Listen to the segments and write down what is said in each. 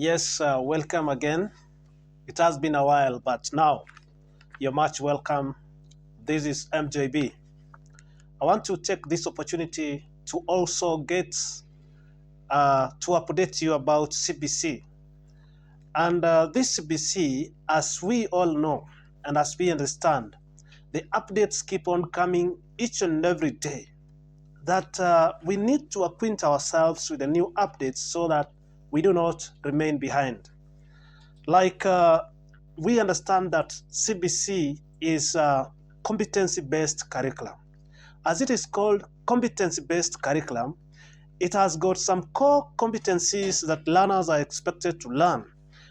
Yes, welcome again. It has been a while, but now you're much welcome. This is MJB. I want to take this opportunity to also get to update you about CBC. And this CBC, as we all know and as we understand, the updates keep on coming each and every day. That we need to acquaint ourselves with the new updates so that we do not remain behind. Like we understand that CBC is a competency-based curriculum. As it is called competency-based curriculum, it has got some core competencies that learners are expected to learn.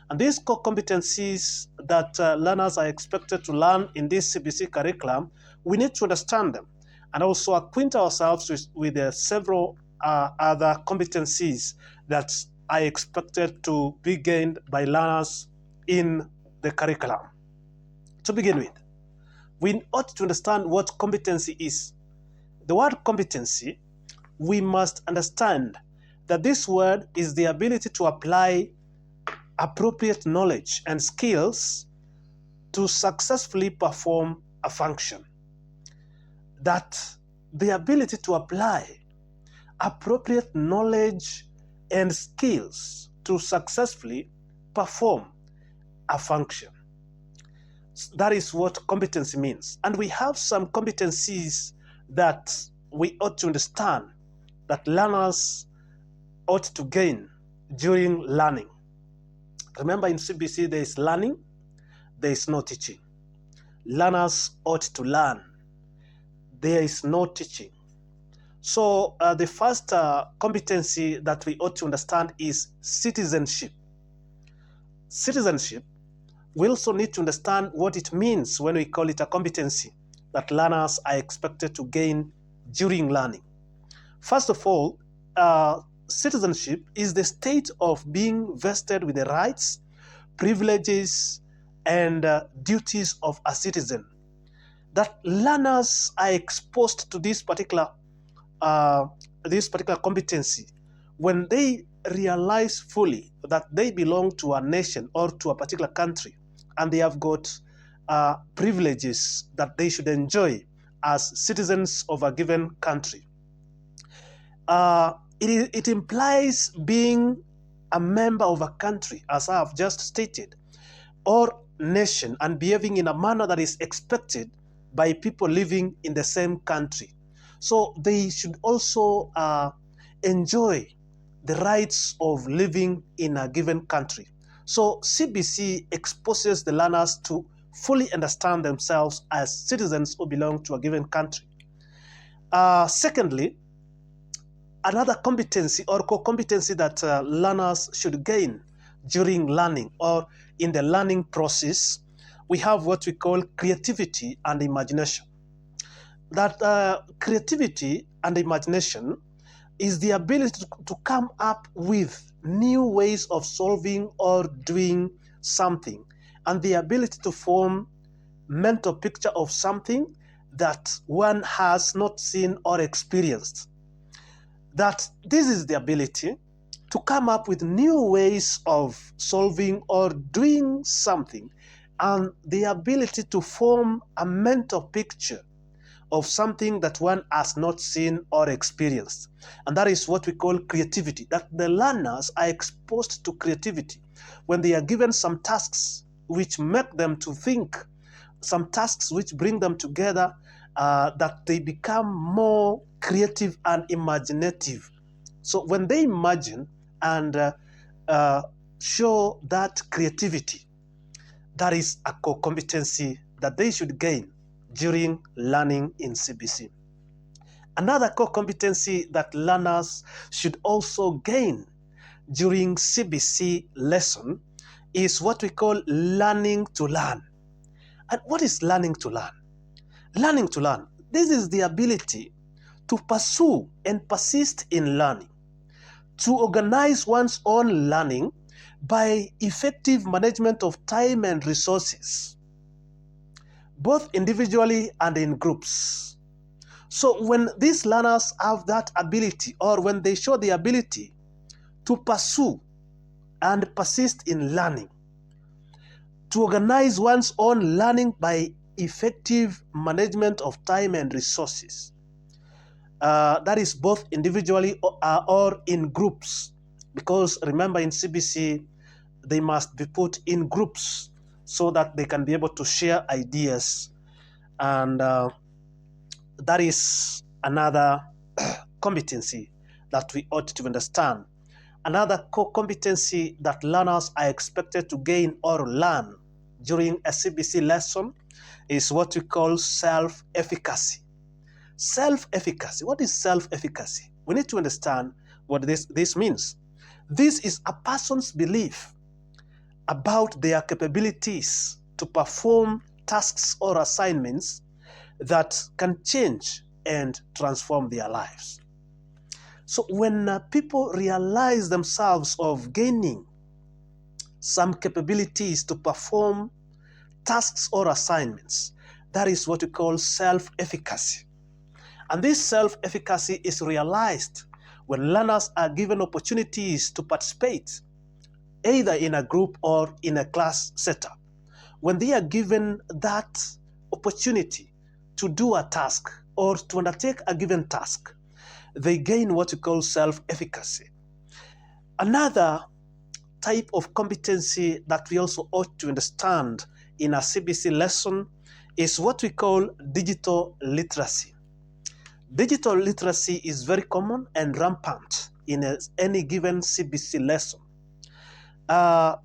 And these core competencies that learners are expected to learn in this CBC curriculum, we need to understand them and also acquaint ourselves with several other competencies that are expected to be gained by learners in the curriculum. To begin with, we ought to understand what competency is. The word competency, we must understand that this word is the ability to apply appropriate knowledge and skills to successfully perform a function. That the ability to apply appropriate knowledge and skills to successfully perform a function. That is what competency means. And we have some competencies that we ought to understand that learners ought to gain during learning. Remember, in CBC, there is learning, there is no teaching. Learners ought to learn. There is no teaching. So the first competency that we ought to understand is citizenship. Citizenship, we also need to understand what it means when we call it a competency that learners are expected to gain during learning. First of all, citizenship is the state of being vested with the rights, privileges, and duties of a citizen. That learners are exposed to this particular competency when they realize fully that they belong to a nation or to a particular country, and they have got privileges that they should enjoy as citizens of a given country. It implies being a member of a country, as I have just stated, or nation, and behaving in a manner that is expected by people living in the same country. So they should also enjoy the rights of living in a given country. So CBC exposes the learners to fully understand themselves as citizens who belong to a given country. Secondly, another competency or core competency that learners should gain during learning or in the learning process, we have what we call creativity and imagination. That creativity and imagination is the ability to come up with new ways of solving or doing something, and the ability to form mental picture of something that one has not seen or experienced. That this is the ability to come up with new ways of solving or doing something, and the ability to form a mental picture of something that one has not seen or experienced. And that is what we call creativity, that the learners are exposed to creativity when they are given some tasks which make them to think, some tasks which bring them together, that they become more creative and imaginative. So when they imagine and show that creativity, that is a core competency that they should gain during learning in CBC. Another core competency that learners should also gain during CBC lesson is what we call learning to learn. And what is learning to learn? Learning to learn. This is the ability to pursue and persist in learning, to organize one's own learning by effective management of time and resources, both individually and in groups. So when these learners have that ability, or when they show the ability to pursue and persist in learning, to organize one's own learning by effective management of time and resources. That is both individually or in groups, because remember in CBC, they must be put in groups so that they can be able to share ideas. And that is another competency that we ought to understand. Another core competency that learners are expected to gain or learn during a CBC lesson is what we call self-efficacy. Self-efficacy. What is self-efficacy? We need to understand what this means. This is a person's belief about their capabilities to perform tasks or assignments that can change and transform their lives. So when people realize themselves of gaining some capabilities to perform tasks or assignments, that is what we call self-efficacy. And this self-efficacy is realized when learners are given opportunities to participate, either in a group or in a class setup. When they are given that opportunity to do a task or to undertake a given task, they gain what we call self-efficacy. Another type of competency that we also ought to understand in a CBC lesson is what we call digital literacy. Digital literacy is very common and rampant in any given CBC lesson.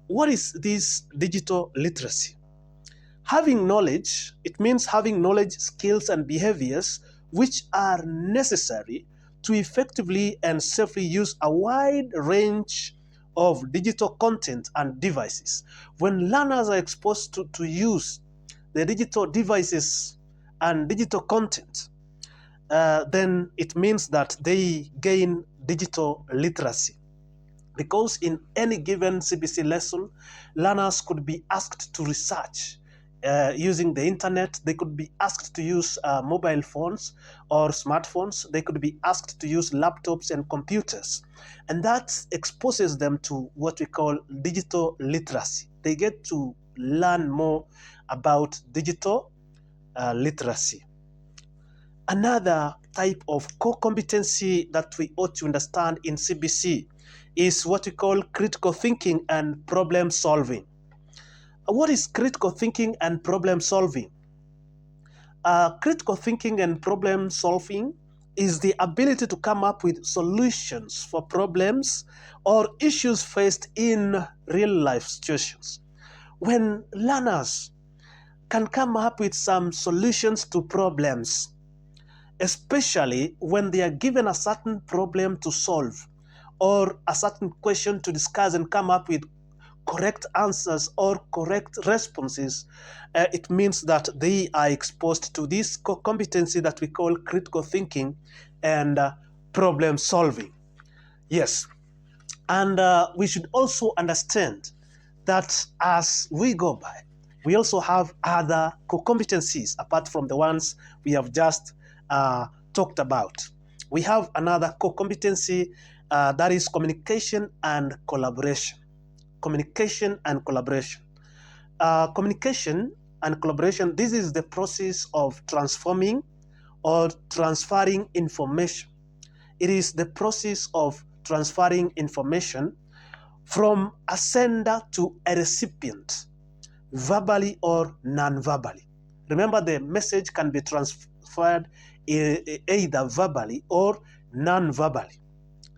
What is this digital literacy? Having knowledge, it means having knowledge, skills, and behaviors which are necessary to effectively and safely use a wide range of digital content and devices. When learners are exposed to use the digital devices and digital content, then it means that they gain digital literacy. Because in any given CBC lesson, learners could be asked to research using the internet. They could be asked to use mobile phones or smartphones. They could be asked to use laptops and computers. And that exposes them to what we call digital literacy. They get to learn more about digital literacy. Another type of core competency that we ought to understand in CBC is what we call critical thinking and problem solving. What is critical thinking and problem solving? Critical thinking and problem solving is the ability to come up with solutions for problems or issues faced in real life situations. When learners can come up with some solutions to problems, especially when they are given a certain problem to solve or a certain question to discuss and come up with correct answers or correct responses, it means that they are exposed to this competency that we call critical thinking and problem solving. Yes, and we should also understand that as we go by, we also have other core competencies apart from the ones we have just talked about. We have another core competency that is communication and collaboration. Communication and collaboration. Communication and collaboration, this is the process of transforming or transferring information. It is the process of transferring information from a sender to a recipient, verbally or non-verbally. Remember, the message can be transferred either verbally or non-verbally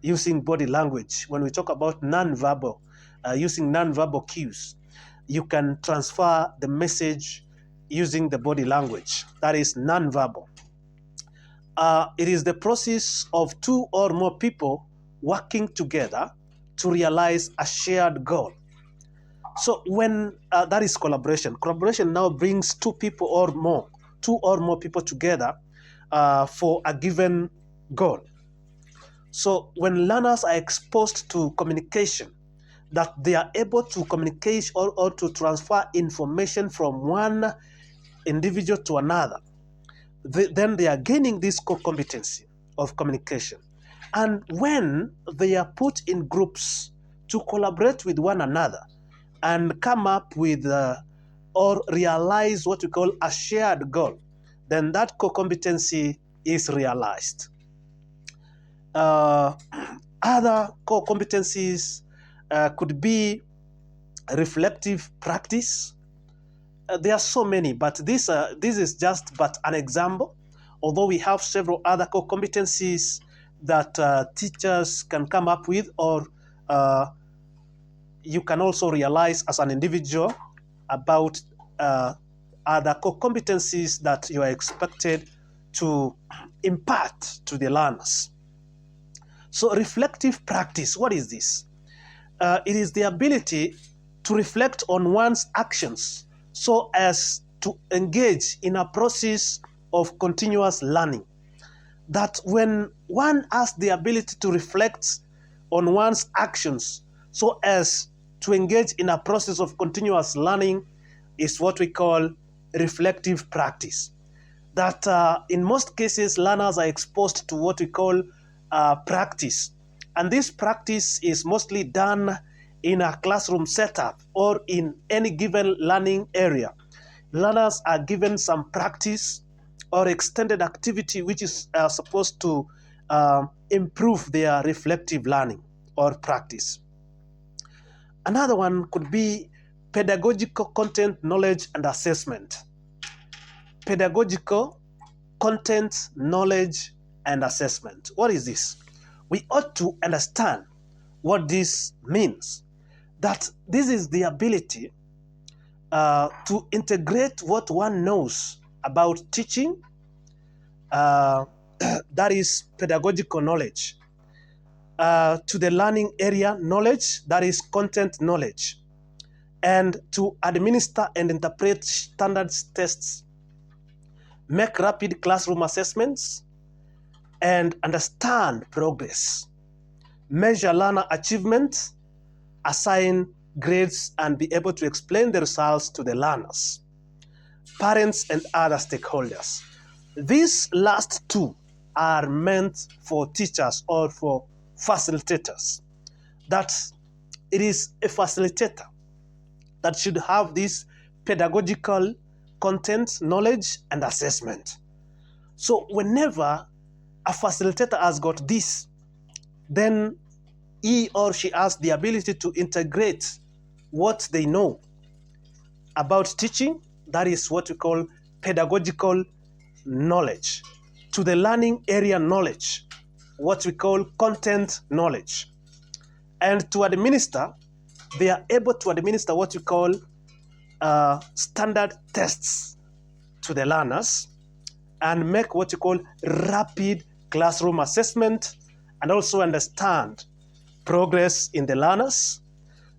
using body language. When we talk about non-verbal, using non-verbal cues, you can transfer the message using the body language. That is non-verbal. It is the process of two or more people working together to realize a shared goal. So when that is collaboration. Collaboration now brings two or more people together for a given goal. So when learners are exposed to communication, that they are able to communicate or to transfer information from one individual to another, then they are gaining this core competency of communication. And when they are put in groups to collaborate with one another and come up with or realize what we call a shared goal, then that core competency is realized. Other core competencies could be reflective practice. There are so many, but this is just but an example. Although we have several other core competencies that teachers can come up with, or you can also realize as an individual about other core competencies that you are expected to impart to the learners. So reflective practice, what is this? It is the ability to reflect on one's actions so as to engage in a process of continuous learning. That when one has the ability to reflect on one's actions so as to engage in a process of continuous learning is what we call reflective practice. That in most cases, learners are exposed to what we call practice. And this practice is mostly done in a classroom setup or in any given learning area. Learners are given some practice or extended activity which is supposed to improve their reflective learning or practice. Another one could be pedagogical content, knowledge, and assessment. Pedagogical content, knowledge, and assessment. What is this? We ought to understand what this means. That this is the ability to integrate what one knows about teaching, that is pedagogical knowledge, to the learning area knowledge, that is content knowledge, and to administer and interpret standards tests, make rapid classroom assessments, and understand progress, measure learner achievement, assign grades, and be able to explain the results to the learners, parents, and other stakeholders. These last two are meant for teachers or for facilitators. That it is a facilitator that should have this pedagogical content, knowledge, and assessment. So whenever a facilitator has got this, then he or she has the ability to integrate what they know about teaching, that is what we call pedagogical knowledge, to the learning area knowledge, what we call content knowledge. And to administer, they are able to administer what we call standard tests to the learners and make what you call rapid classroom assessment and also understand progress in the learners.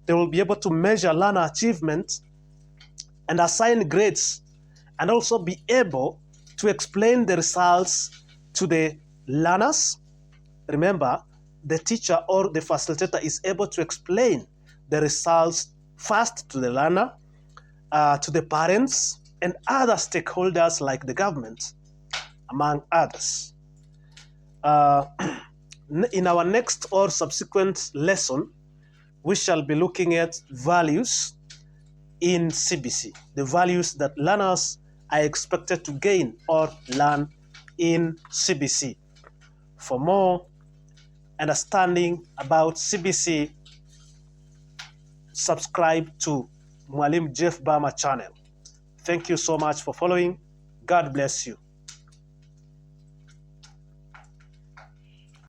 They will be able to measure learner achievement and assign grades and also be able to explain the results to the learners. Remember, the teacher or the facilitator is able to explain the results first to the learner, to the parents, and other stakeholders like the government, among others. In our next or subsequent lesson, we shall be looking at values in CBC, the values that learners are expected to gain or learn in CBC. For more understanding about CBC, subscribe to Mwalimu Jeffbama channel. Thank you so much for following. God bless you.